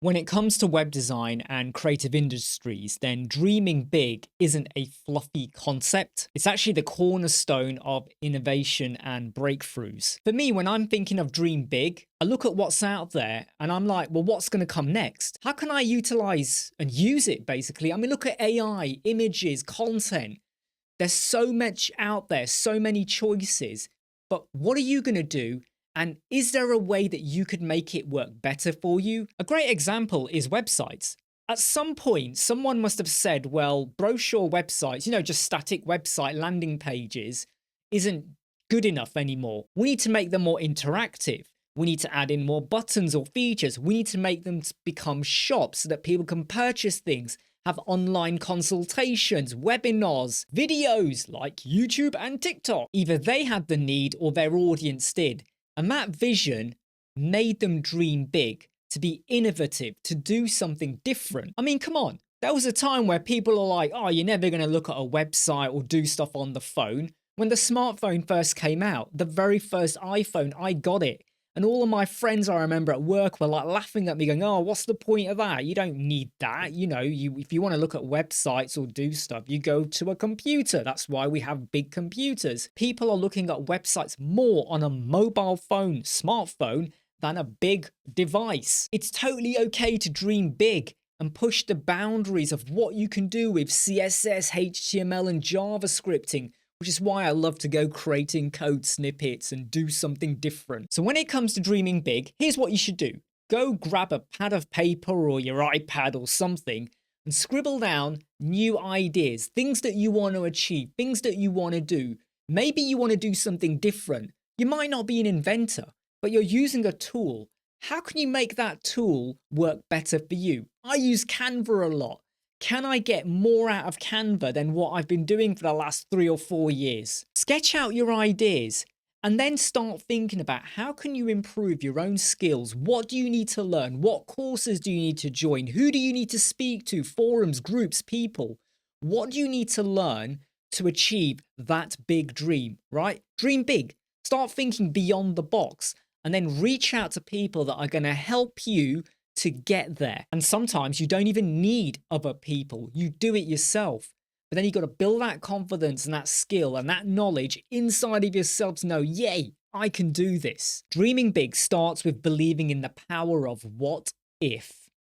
When it comes to web design and creative industries, then dreaming big isn't a fluffy concept. It's actually the cornerstone of innovation and breakthroughs. For me, when I'm thinking of dream big, I look at what's out there and I'm like, well, what's going to come next? How can I utilize and use it basically? I mean, look at AI, images, content. There's so much out there, so many choices. But what are you going to do? And is there a way that you could make it work better for you? A great example is websites. At some point, someone must have said, well, brochure websites, just static website landing pages, isn't good enough anymore. We need to make them more interactive. We need to add in more buttons or features. We need to make them become shops so that people can purchase things, have online consultations, webinars, videos like YouTube and TikTok. Either they had the need or their audience did. And that vision made them dream big, to be innovative, to do something different. I mean, come on. There was a time where people are like, oh, you're never going to look at a website or do stuff on the phone. When the smartphone first came out, the very first iPhone, I got it. And all of my friends I remember at work were like laughing at me going, oh, what's the point of that? You don't need that. If you want to look at websites or do stuff, you go to a computer. That's why we have big computers. People are looking at websites more on a mobile phone, smartphone, than a big device. It's totally okay to dream big and push the boundaries of what you can do with CSS, HTML, and JavaScripting, which is why I love to go creating code snippets and do something different. So when it comes to dreaming big, here's what you should do. Go grab a pad of paper or your iPad or something and scribble down new ideas, things that you want to achieve, things that you want to do. Maybe you want to do something different. You might not be an inventor, but you're using a tool. How can you make that tool work better for you? I use Canva a lot. Can I get more out of Canva than what I've been doing for the last 3 or 4 years? Sketch out your ideas and then start thinking about how can you improve your own skills? What do you need to learn? What courses do you need to join? Who do you need to speak to? Forums, groups, people. What do you need to learn to achieve that big dream, right? Dream big. Start thinking beyond the box and then reach out to people that are going to help you to get there. And sometimes you don't even need other people. You do it yourself. But then you've got to build that confidence and that skill and that knowledge inside of yourself to know, yay, I can do this. Dreaming big starts with believing in the power of what if.